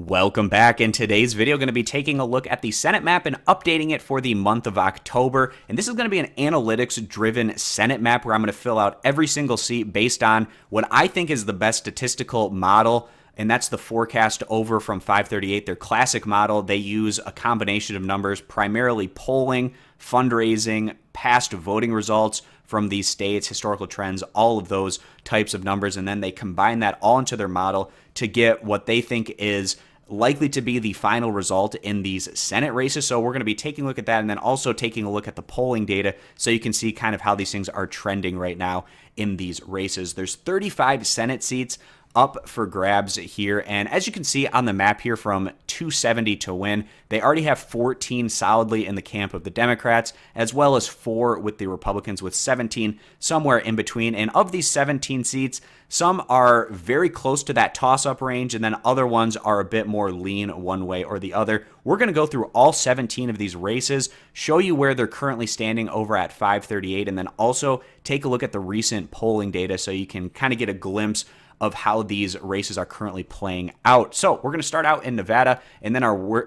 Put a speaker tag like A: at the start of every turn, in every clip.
A: Welcome back. In today's video, going to be taking a look at the Senate map and updating it for the month of October. And this is going to be an analytics-driven Senate map where I'm going to fill out every single seat based on what I think is the best statistical model, and that's the forecast over from 538, their classic model. They use a combination of numbers, primarily polling, fundraising, past voting results from these states, historical trends, all of those types of numbers, and then they combine that all into their model to get what they think is likely to be the final result in these Senate races. So we're going to be taking a look at that and then also taking a look at the polling data so you can see kind of how these things are trending right now in these races. There's 35 Senate seats up for grabs here, and as you can see on the map here, from 270 to win, they already have 14 solidly in the camp of the Democrats, as well as 4 with the Republicans, with 17 somewhere in between. And of these 17 seats, some are very close to that toss-up range, and then other ones are a bit more lean one way or the other. We're going to go through all 17 of these races, show you where they're currently standing over at 538, and then also take a look at the recent polling data so you can kind of get a glimpse of how these races are currently playing out. So we're going to start out in Nevada and then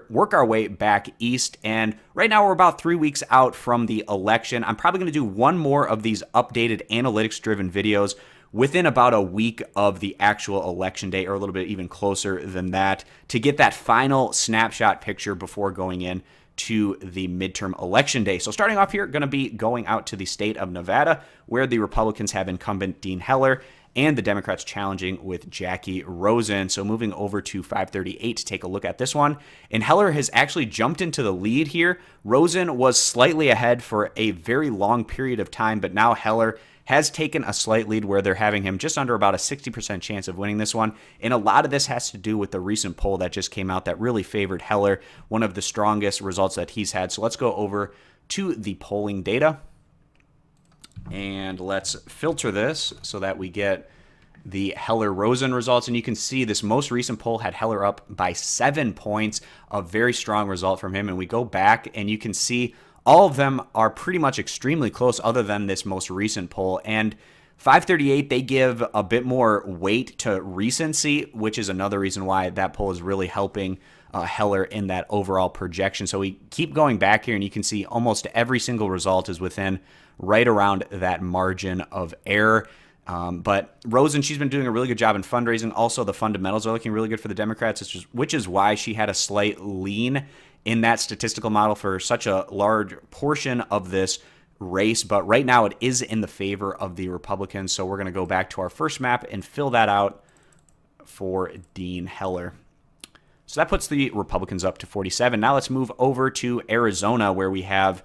A: work our way back east. And right now we're about 3 weeks out from the election. I'm probably going to do one more of these updated analytics-driven videos within about a week of the actual election day, or a little bit even closer than that, to get that final snapshot picture before going in to the midterm election day. So starting off here, going to be going out to the state of Nevada, where the Republicans have incumbent Dean Heller and the Democrats challenging with Jackie Rosen. So moving over to 538 to take a look at this one. And Heller has actually jumped into the lead here. Rosen was slightly ahead for a very long period of time, but now Heller has taken a slight lead where they're having him just under about a 60% chance of winning this one. And a lot of this has to do with the recent poll that just came out that really favored Heller, one of the strongest results that he's had. So let's go over to the polling data. And let's filter this so that we get the Heller-Rosen results. And you can see this most recent poll had Heller up by 7 points, a very strong result from him. And we go back and you can see all of them are pretty much extremely close other than this most recent poll. And 538, they give a bit more weight to recency, which is another reason why that poll is really helping Heller in that overall projection. So we keep going back here and you can see almost every single result is within right around that margin of error. But Rosen, she's been doing a really good job in fundraising. Also, the fundamentals are looking really good for the Democrats, which is why she had a slight lean in that statistical model for such a large portion of this race. But right now it is in the favor of the Republicans. So we're going to go back to our first map and fill that out for Dean Heller. So that puts the Republicans up to 47. Now let's move over to Arizona, where we have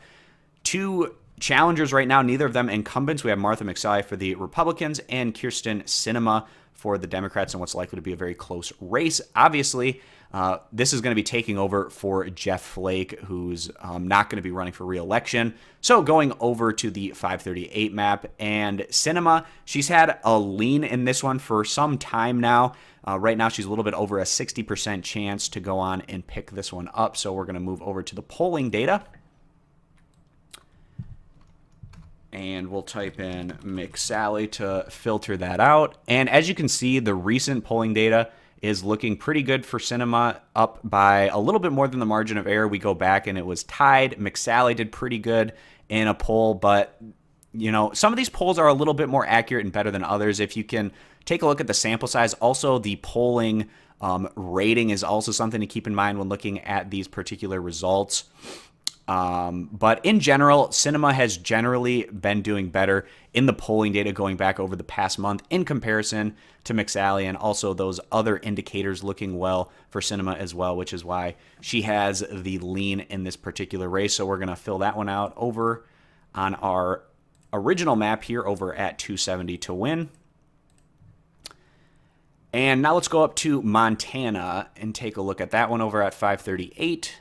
A: 2 challengers right now, neither of them incumbents. We have Martha McSally for the Republicans and Kirsten Sinema for the Democrats in what's likely to be a very close race. Obviously, this is going to be taking over for Jeff Flake, who's not going to be running for re-election. So going over to the 538 map, and Sinema, she's had a lean in this one for some time now. Right now, she's a little bit over a 60% chance to go on and pick this one up. So we're going to move over to the polling data. And we'll type in McSally to filter that out. And as you can see, the recent polling data is looking pretty good for Sinema, up by a little bit more than the margin of error. We go back and it was tied. McSally did pretty good in a poll, but you know, some of these polls are a little bit more accurate and better than others. If you can take a look at the sample size, also the polling rating is also something to keep in mind when looking at these particular results. But in general, Sinema has generally been doing better in the polling data going back over the past month in comparison to McSally, and also those other indicators looking well for Sinema as well, which is why she has the lean in this particular race. So we're going to fill that one out over on our original map here over at 270 to win. And now let's go up to Montana and take a look at that one over at 538.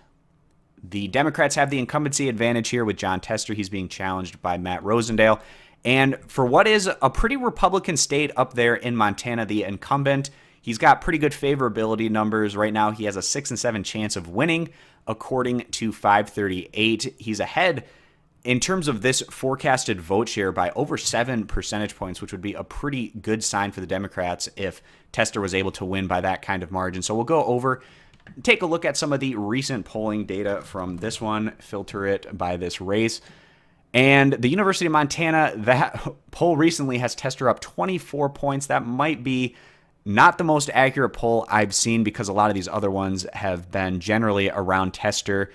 A: The Democrats have the incumbency advantage here with John Tester. He's being challenged by Matt Rosendale. And for what is a pretty Republican state up there in Montana, the incumbent, he's got pretty good favorability numbers. Right now, he has a 6 and 7 chance of winning, according to 538. He's ahead in terms of this forecasted vote share by over 7 percentage points, which would be a pretty good sign for the Democrats if Tester was able to win by that kind of margin. So we'll go over take a look at some of the recent polling data from this one, filter it by this race. And the University of Montana, that poll recently has Tester up 24 points. That might be not the most accurate poll I've seen because a lot of these other ones have been generally around Tester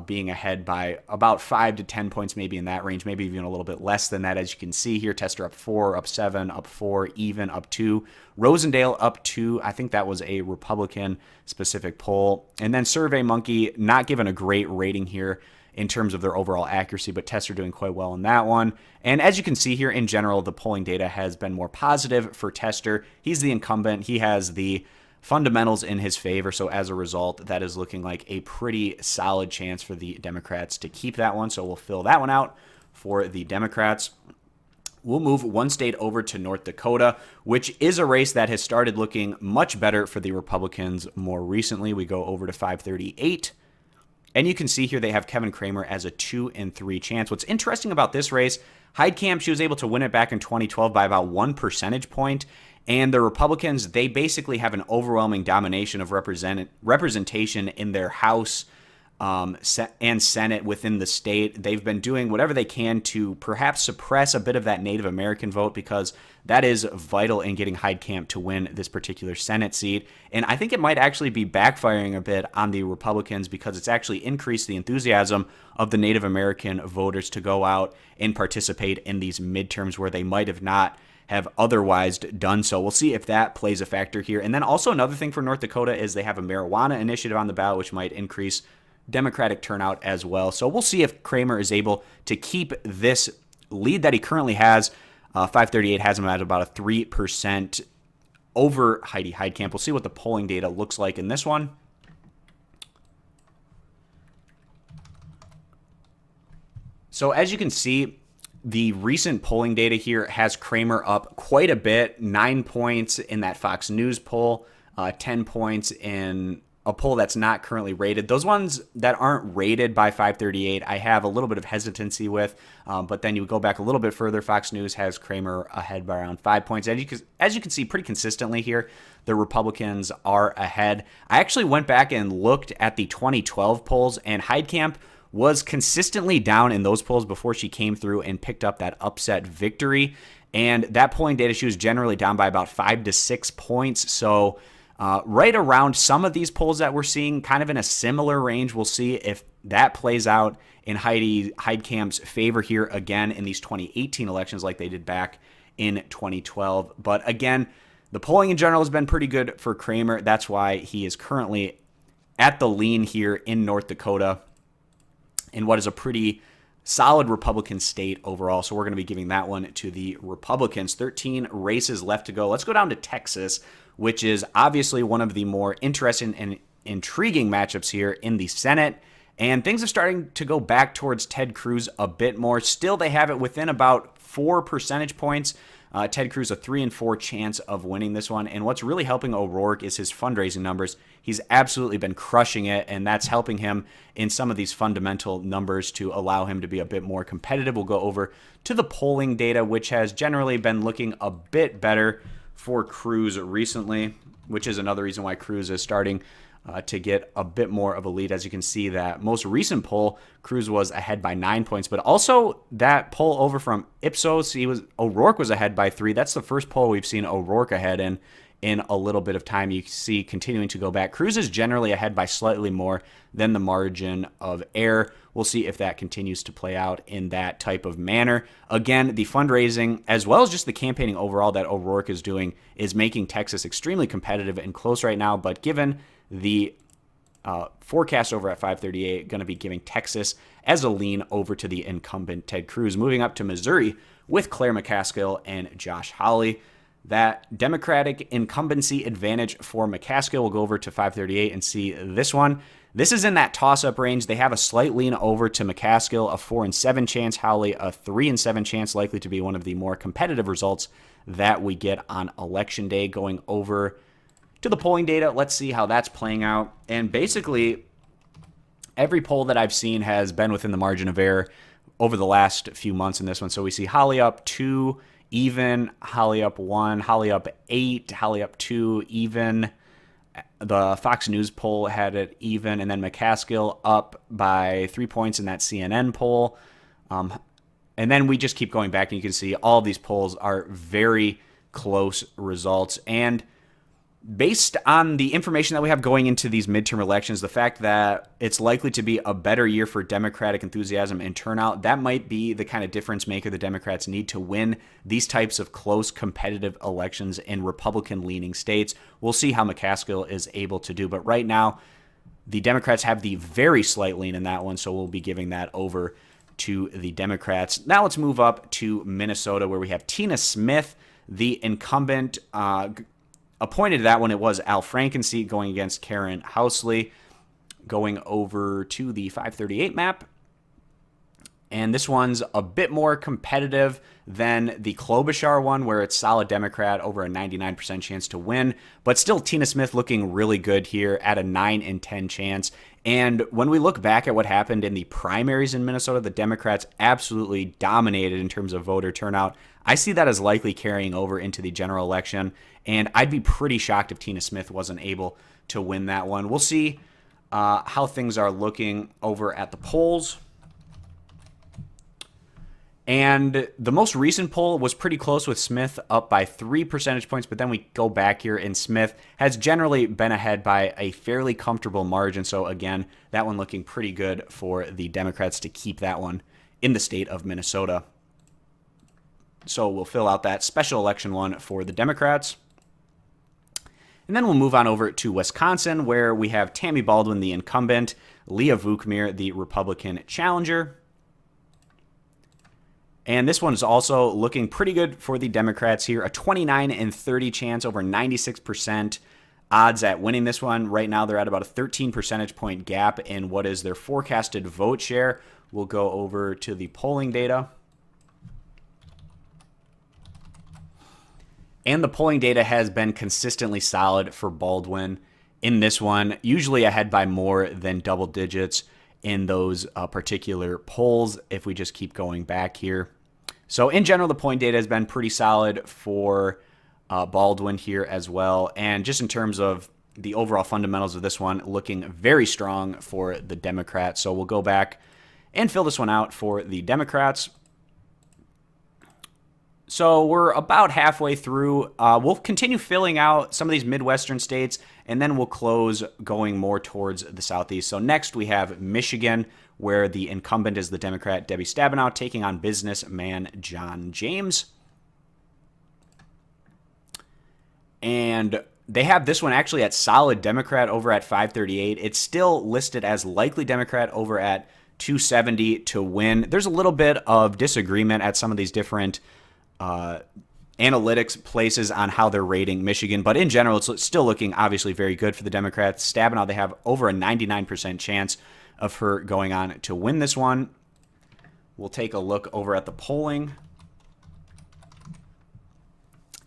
A: being ahead by about 5 to 10 points, maybe in that range, maybe even a little bit less than that. As you can see here, Tester up 4, up 7, up 4, even up 2. Rosendale up 2. I think that was a Republican-specific poll. And then SurveyMonkey not given a great rating here in terms of their overall accuracy, but Tester doing quite well in that one. And as you can see here, in general, the polling data has been more positive for Tester. He's the incumbent. He has the fundamentals in his favor. So as a result, that is looking like a pretty solid chance for the Democrats to keep that one. So we'll fill that one out for the Democrats. We'll move one state over to North Dakota, which is a race that has started looking much better for the Republicans more recently. We go over to 538. And you can see here they have Kevin Cramer as a 2 in 3 chance. What's interesting about this race, Heidkamp, she was able to win it back in 2012 by about 1 percentage point. And the Republicans, they basically have an overwhelming domination of representation in their House and Senate within the state. They've been doing whatever they can to perhaps suppress a bit of that Native American vote because that is vital in getting Heidkamp to win this particular Senate seat. And I think it might actually be backfiring a bit on the Republicans because it's actually increased the enthusiasm of the Native American voters to go out and participate in these midterms where they might have not have otherwise done so. We'll see if that plays a factor here. And then also another thing for North Dakota is they have a marijuana initiative on the ballot, which might increase Democratic turnout as well. So we'll see if Cramer is able to keep this lead that he currently has. 538 has him at about a 3% over Heidi Heidkamp. We'll see what the polling data looks like in this one. So as you can see, the recent polling data here has Cramer up quite a bit, 9 points in that Fox News poll, 10 points in a poll that's not currently rated. Those ones that aren't rated by 538, I have a little bit of hesitancy with, but then you go back a little bit further, Fox News has Cramer ahead by around 5 points. As you can see pretty consistently here, the Republicans are ahead. I actually went back and looked at the 2012 polls, and Heidkamp was consistently down in those polls before she came through and picked up that upset victory. And that polling data, she was generally down by about 5 to 6 points. So right around some of these polls that we're seeing, kind of in a similar range. We'll see if that plays out in Heidi Heidkamp's favor here again in these 2018 elections like they did back in 2012. But again, the polling in general has been pretty good for Cramer. That's why he is currently at the lean here in North Dakota in what is a pretty solid Republican state overall. So we're going to be giving that one to the Republicans. 13 races left to go. Let's go down to Texas, which is obviously one of the more interesting and intriguing matchups here in the Senate. And things are starting to go back towards Ted Cruz a bit more. Still, they have it within about 4 percentage points. Ted Cruz a 3 in 4 chance of winning this one. And what's really helping O'Rourke is his fundraising numbers. He's absolutely been crushing it, and that's helping him in some of these fundamental numbers to allow him to be a bit more competitive. We'll go over to the polling data, which has generally been looking a bit better for Cruz recently, which is another reason why Cruz is starting to get a bit more of a lead. As you can see, that most recent poll, Cruz was ahead by 9 points, but also that poll over from Ipsos, O'Rourke was ahead by 3. That's the first poll we've seen O'Rourke ahead in a little bit of time. You see continuing to go back. Cruz is generally ahead by slightly more than the margin of error. We'll see if that continues to play out in that type of manner. Again, the fundraising, as well as just the campaigning overall that O'Rourke is doing, is making Texas extremely competitive and close right now. But given the forecast over at 538, going to be giving Texas as a lean over to the incumbent Ted Cruz. Moving up to Missouri with Claire McCaskill and Josh Hawley. That Democratic incumbency advantage for McCaskill. We'll go over to 538 and see this one. This is in that toss-up range. They have a slight lean over to McCaskill, a 4 in 7 chance. Hawley, a 3 in 7 chance, likely to be one of the more competitive results that we get on Election Day. Going over to the polling data, let's see how that's playing out. And basically, every poll that I've seen has been within the margin of error over the last few months in this one. So we see Hawley up 2, even, Hawley up 1, Hawley up 8, Hawley up 2, even, The Fox News poll had it even, and then McCaskill up by 3 points in that CNN poll. And then we just keep going back, and you can see all of these polls are very close results. And based on the information that we have going into these midterm elections, the fact that it's likely to be a better year for Democratic enthusiasm and turnout, that might be the kind of difference maker the Democrats need to win these types of close competitive elections in Republican-leaning states. We'll see how McCaskill is able to do. But right now, the Democrats have the very slight lean in that one, so we'll be giving that over to the Democrats. Now let's move up to Minnesota, where we have Tina Smith, the incumbent. Appointed to that one, it was Al Franken's seat going against Karen Housley. Going over to the 538 map. And this one's a bit more competitive than the Klobuchar one, where it's solid Democrat, over a 99% chance to win. But still, Tina Smith looking really good here at a 9 in 10 chance. And when we look back at what happened in the primaries in Minnesota, the Democrats absolutely dominated in terms of voter turnout. I see that as likely carrying over into the general election. And I'd be pretty shocked if Tina Smith wasn't able to win that one. We'll see how things are looking over at the polls. And the most recent poll was pretty close, with Smith up by 3 percentage points. But then we go back here, and Smith has generally been ahead by a fairly comfortable margin. So again, that one looking pretty good for the Democrats to keep that one in the state of Minnesota. So we'll fill out that special election one for the Democrats. And then we'll move on over to Wisconsin, where we have Tammy Baldwin, the incumbent, Leah Vukmir, the Republican challenger. And this one's also looking pretty good for the Democrats here. A 29 in 30 chance, over 96% odds at winning this one. Right now, they're at about a 13 percentage point gap in what is their forecasted vote share. We'll go over to the polling data. And the polling data has been consistently solid for Baldwin in this one, usually ahead by more than double digits in those particular polls, if we just keep going back here. So in general, the polling data has been pretty solid for Baldwin here as well. And just in terms of the overall fundamentals of this one, looking very strong for the Democrats. So we'll go back and fill this one out for the Democrats. So we're about halfway through. We'll continue filling out some of these Midwestern states, and then we'll close going more towards the Southeast. So next we have Michigan, where the incumbent is the Democrat Debbie Stabenow, taking on businessman John James. And they have this one actually at solid Democrat over at 538. It's still listed as likely Democrat over at 270 to win. There's a little bit of disagreement at some of these different analytics places on how they're rating Michigan, but in general, it's still looking obviously very good for the Democrats. Stabenow, they have over a 99% chance of her going on to win this one. We'll take a look over at the polling.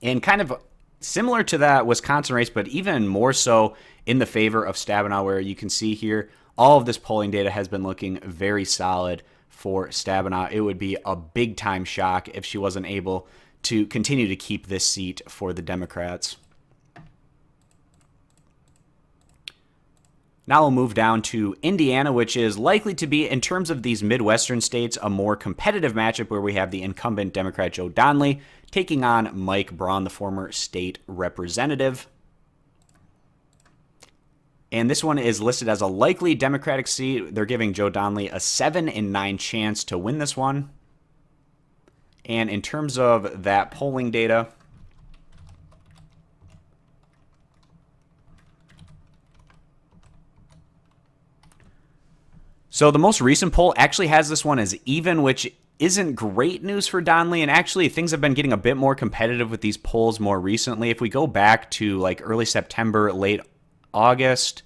A: And kind of similar to that Wisconsin race, but even more so in the favor of Stabenow, where you can see here, all of this polling data has been looking very solid for Stabenow. It would be a big-time shock if she wasn't able to continue to keep this seat for the Democrats. Now we'll move down to Indiana, which is likely to be, in terms of these Midwestern states, a more competitive matchup, where we have the incumbent Democrat Joe Donnelly taking on Mike Braun, the former state representative. And this one is listed as a likely Democratic seat. They're giving Joe Donnelly a 7 in 9 chance to win this one. And in terms of that polling data, so the most recent poll actually has this one as even, which isn't great news for Donnelly. And actually, things have been getting a bit more competitive with these polls more recently. If we go back to like early September, late August,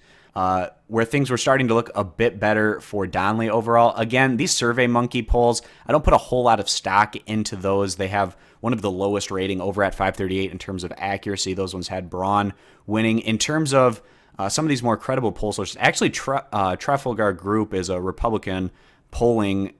A: where things were starting to look a bit better for Donnelly overall. Again, these SurveyMonkey polls, I don't put a whole lot of stock into those. They have one of the lowest rating over at 538 in terms of accuracy. Those ones had Braun winning. In terms of some of these more credible poll sources, actually Trafalgar Group is a Republican polling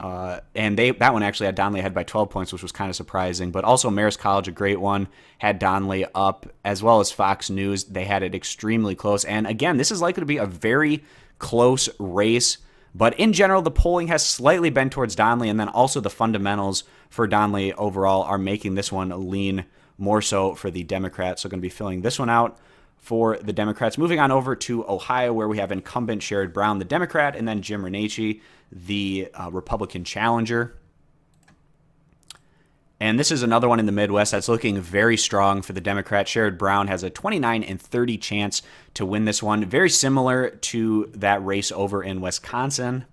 A: And that one actually had Donnelly ahead by 12 points, which was kind of surprising. But also Marist College, a great one, had Donnelly up, as well as Fox News. They had it extremely close. And again, this is likely to be a very close race. But in general, the polling has slightly bent towards Donnelly, and then also the fundamentals for Donnelly overall are making this one lean more so for the Democrats. So going to be filling this one out for the Democrats. Moving on over to Ohio, where we have incumbent Sherrod Brown, the Democrat, and then Jim Renacci, the Republican challenger. And this is another one in the Midwest that's looking very strong for the Democrat. Sherrod Brown has a 29 and 30 chance to win this one. Very similar to that race over in Wisconsin.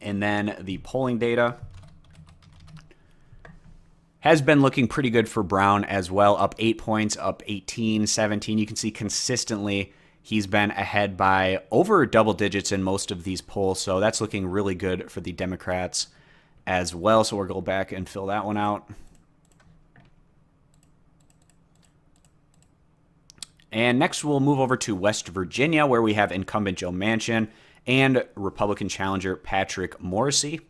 A: And then the polling data has been looking pretty good for Brown as well. Up 8 points, up 18, 17. You can see consistently he's been ahead by over double digits in most of these polls. So that's looking really good for the Democrats as well. So we'll go back and fill that one out. And next we'll move over to West Virginia, where we have incumbent Joe Manchin and Republican challenger Patrick Morrisey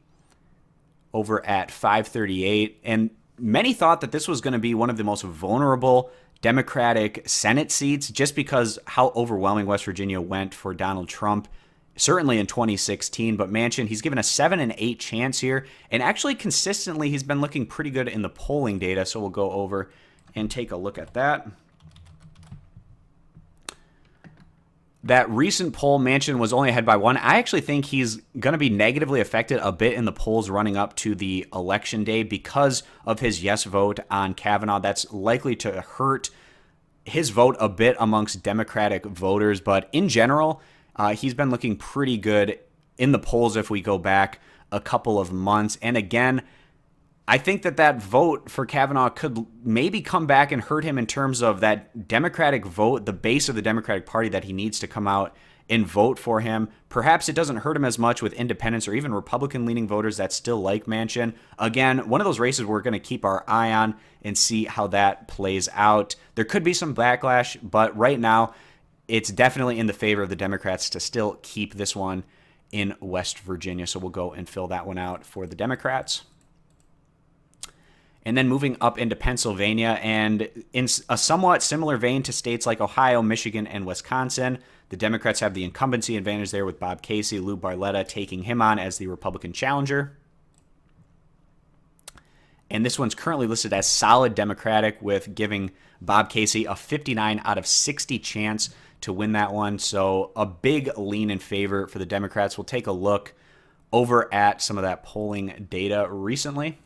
A: over at 538. And many thought that this was going to be one of the most vulnerable Democratic Senate seats just because how overwhelming West Virginia went for Donald Trump, certainly in 2016. But Manchin, he's given a 7 and 8 chance here. And actually consistently, he's been looking pretty good in the polling data. So we'll go over and take a look at that. That recent poll, Manchin was only ahead by 1. I actually think he's going to be negatively affected a bit in the polls running up to the election day because of his yes vote on Kavanaugh. That's likely to hurt his vote a bit amongst Democratic voters. But in general, he's been looking pretty good in the polls if we go back a couple of months. And again, I think that vote for Kavanaugh could maybe come back and hurt him in terms of that Democratic vote, the base of the Democratic Party that he needs to come out and vote for him. Perhaps it doesn't hurt him as much with independents or even Republican-leaning voters that still like Manchin. Again, one of those races we're going to keep our eye on and see how that plays out. There could be some backlash, but right now it's definitely in the favor of the Democrats to still keep this one in West Virginia. So we'll go and fill that one out for the Democrats. And then moving up into Pennsylvania, and in a somewhat similar vein to states like Ohio, Michigan, and Wisconsin, the Democrats have the incumbency advantage there with Bob Casey, Lou Barletta taking him on as the Republican challenger. And this one's currently listed as solid Democratic, with giving Bob Casey a 59 out of 60 chance to win that one. So a big lean in favor for the Democrats. We'll take a look over at some of that polling data recently.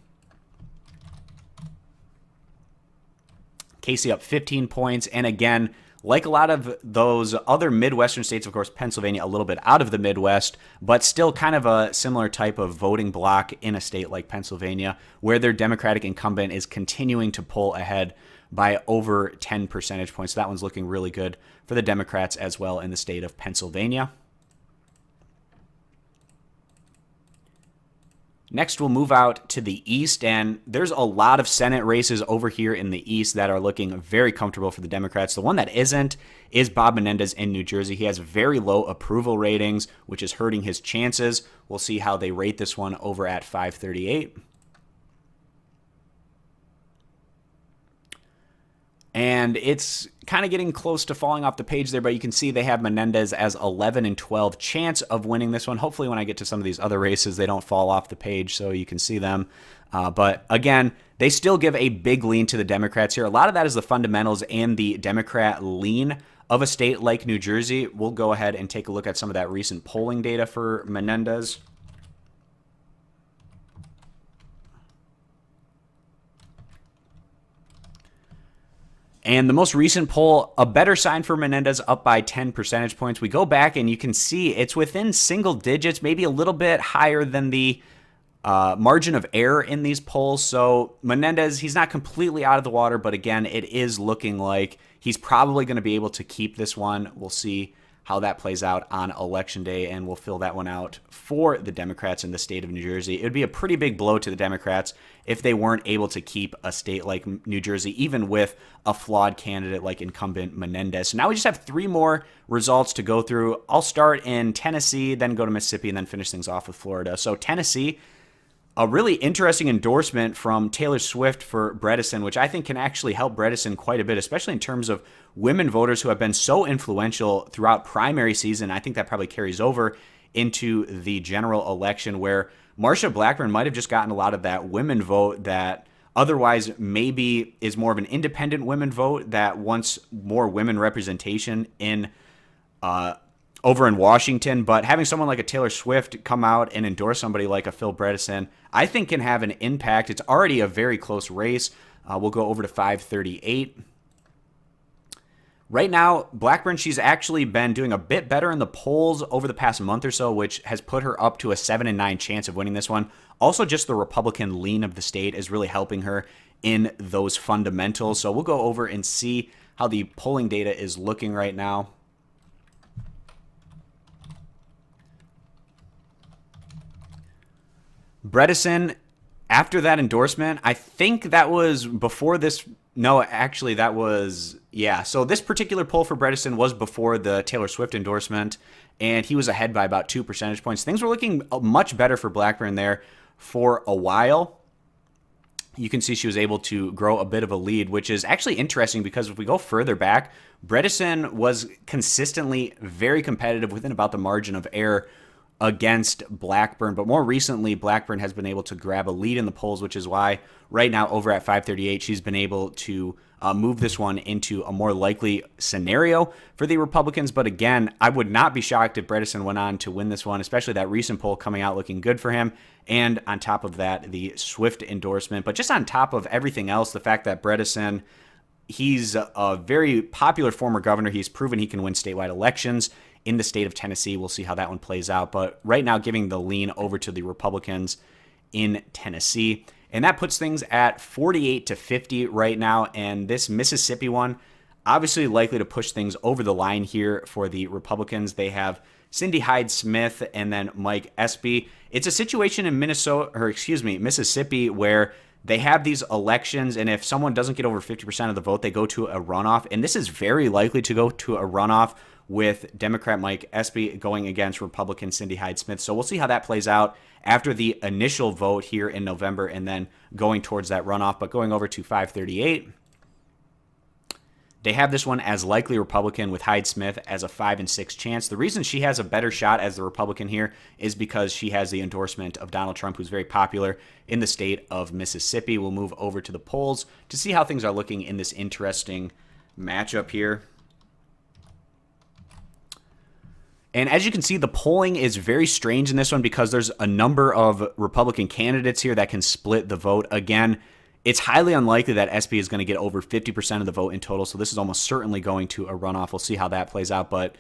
A: Casey up 15 points. And again, like a lot of those other Midwestern states, of course, Pennsylvania a little bit out of the Midwest, but still kind of a similar type of voting block in a state like Pennsylvania, where their Democratic incumbent is continuing to pull ahead by over 10 percentage points. So that one's looking really good for the Democrats as well in the state of Pennsylvania. Next, we'll move out to the East, and there's a lot of Senate races over here in the East that are looking very comfortable for the Democrats. The one that isn't is Bob Menendez in New Jersey. He has very low approval ratings, which is hurting his chances. We'll see how they rate this one over at 538. And it's kind of getting close to falling off the page there, but you can see they have Menendez as 11 and 12 chance of winning this one. Hopefully when I get to some of these other races, they don't fall off the page so you can see them. But again, they still give a big lean to the Democrats here. A lot of that is the fundamentals and the Democrat lean of a state like New Jersey. We'll go ahead and take a look at some of that recent polling data for Menendez. And the most recent poll, a better sign for Menendez, up by 10 percentage points. We go back and you can see it's within single digits, maybe a little bit higher than the margin of error in these polls. So Menendez, he's not completely out of the water, but again, it is looking like he's probably going to be able to keep this one. We'll see how that plays out on Election Day, and we'll fill that one out for the Democrats in the state of New Jersey. It would be a pretty big blow to the Democrats if they weren't able to keep a state like New Jersey, even with a flawed candidate like incumbent Menendez. So now we just have 3 more results to go through. I'll start in Tennessee, then go to Mississippi, and then finish things off with Florida. So Tennessee, a really interesting endorsement from Taylor Swift for Bredesen, which I think can actually help Bredesen quite a bit, especially in terms of women voters who have been so influential throughout primary season. I think that probably carries over into the general election, where Marsha Blackburn might have just gotten a lot of that women vote that otherwise maybe is more of an independent women vote that wants more women representation in over in Washington. But having someone like a Taylor Swift come out and endorse somebody like a Phil Bredesen, I think can have an impact. It's already a very close race. We'll go over to 538. Right now, Blackburn, she's actually been doing a bit better in the polls over the past month or so, which has put her up to a 7-9 chance of winning this one. Also, just the Republican lean of the state is really helping her in those fundamentals. So we'll go over and see how the polling data is looking right now. Bredesen, after that endorsement, I think that was before this. No, actually, that was, yeah. So this particular poll for Bredesen was before the Taylor Swift endorsement, and he was ahead by about 2 percentage points. Things were looking much better for Blackburn there for a while. You can see she was able to grow a bit of a lead, which is actually interesting because if we go further back, Bredesen was consistently very competitive within about the margin of error against Blackburn. But more recently, Blackburn has been able to grab a lead in the polls, which is why right now over at 538, she's been able to move this one into a more likely scenario for the Republicans. But again, I would not be shocked if Bredesen went on to win this one, especially that recent poll coming out looking good for him. And on top of that, the Swift endorsement. But just on top of everything else, the fact that Bredesen, he's a very popular former governor. He's proven he can win statewide elections in the state of Tennessee. We'll see how that one plays out. But right now, giving the lean over to the Republicans in Tennessee. And that puts things at 48-50 right now. And this Mississippi one, obviously likely to push things over the line here for the Republicans. They have Cindy Hyde-Smith and then Mike Espy. It's a situation in Mississippi where they have these elections, and if someone doesn't get over 50% of the vote, they go to a runoff. And this is very likely to go to a runoff with Democrat Mike Espy going against Republican Cindy Hyde-Smith. So we'll see how that plays out after the initial vote here in November and then going towards that runoff. But going over to 538, they have this one as likely Republican with Hyde-Smith as a 5 and 6 chance. The reason she has a better shot as the Republican here is because she has the endorsement of Donald Trump, who's very popular in the state of Mississippi. We'll move over to the polls to see how things are looking in this interesting matchup here. And as you can see, the polling is very strange in this one because there's a number of Republican candidates here that can split the vote. Again, it's highly unlikely that Espy is going to get over 50% of the vote in total, so this is almost certainly going to a runoff. We'll see how that plays out, but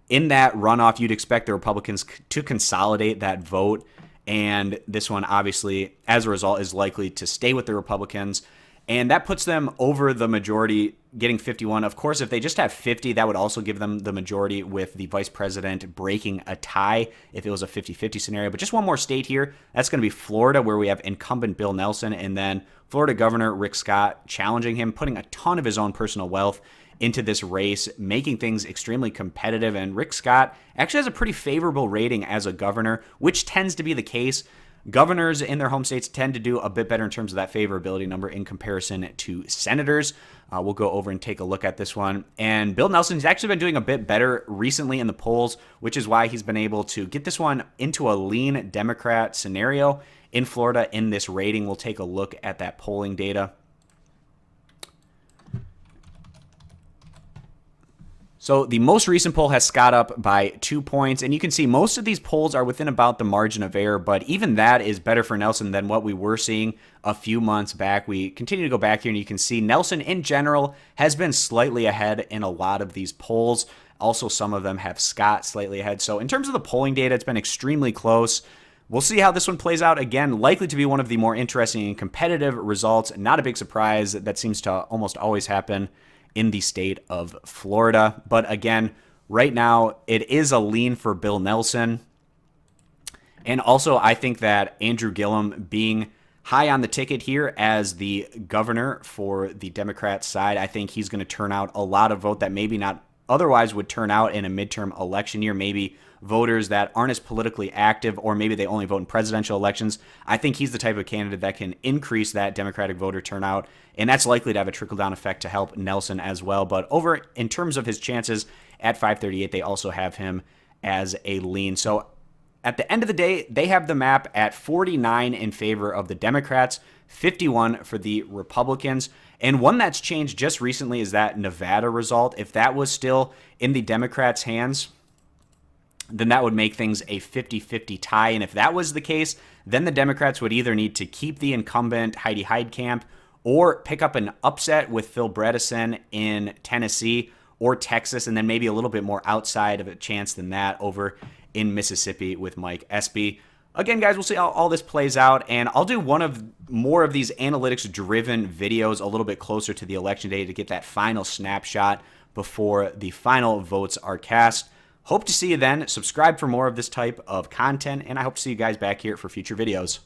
A: in that runoff, you'd expect the Republicans to consolidate that vote, and this one, obviously, as a result, is likely to stay with the Republicans. And that puts them over the majority, getting 51. Of course, if they just have 50, that would also give them the majority with the vice president breaking a tie if it was a 50-50 scenario. But just one more state here. That's going to be Florida, where we have incumbent Bill Nelson and then Florida Governor Rick Scott challenging him, putting a ton of his own personal wealth into this race, making things extremely competitive. And Rick Scott actually has a pretty favorable rating as a governor, which tends to be the case. Governors in their home states tend to do a bit better in terms of that favorability number in comparison to senators. We'll go over and take a look at this one. And Bill Nelson's actually been doing a bit better recently in the polls, which is why he's been able to get this one into a lean Democrat scenario in Florida in this rating. We'll take a look at that polling data. So the most recent poll has Scott up by 2 points, and you can see most of these polls are within about the margin of error, but even that is better for Nelson than what we were seeing a few months back. We continue to go back here, and you can see Nelson in general has been slightly ahead in a lot of these polls. Also, some of them have Scott slightly ahead. So in terms of the polling data, it's been extremely close. We'll see how this one plays out. Again, likely to be one of the more interesting and competitive results. Not a big surprise. That seems to almost always happen in the state of Florida. But again, right now it is a lean for Bill Nelson. And also, I think that Andrew Gillum being high on the ticket here as the governor for the Democrat side, I think he's going to turn out a lot of vote that maybe not otherwise would turn out in a midterm election year. Maybe voters that aren't as politically active, or maybe they only vote in presidential elections. I think he's the type of candidate that can increase that Democratic voter turnout, and that's likely to have a trickle-down effect to help Nelson as well. But over in terms of his chances at 538, they also have him as a lean. So at the end of the day, they have the map at 49 in favor of the Democrats, 51 for the Republicans. And one that's changed just recently is that Nevada result. If that was still in the Democrats' hands, then that would make things a 50-50 tie. And if that was the case, then the Democrats would either need to keep the incumbent Heidi Heitkamp or pick up an upset with Phil Bredesen in Tennessee or Texas, and then maybe a little bit more outside of a chance than that over in Mississippi with Mike Espy. Again, guys, we'll see how all this plays out, and I'll do more of these analytics-driven videos a little bit closer to the election day to get that final snapshot before the final votes are cast. Hope to see you then. Subscribe for more of this type of content, and I hope to see you guys back here for future videos.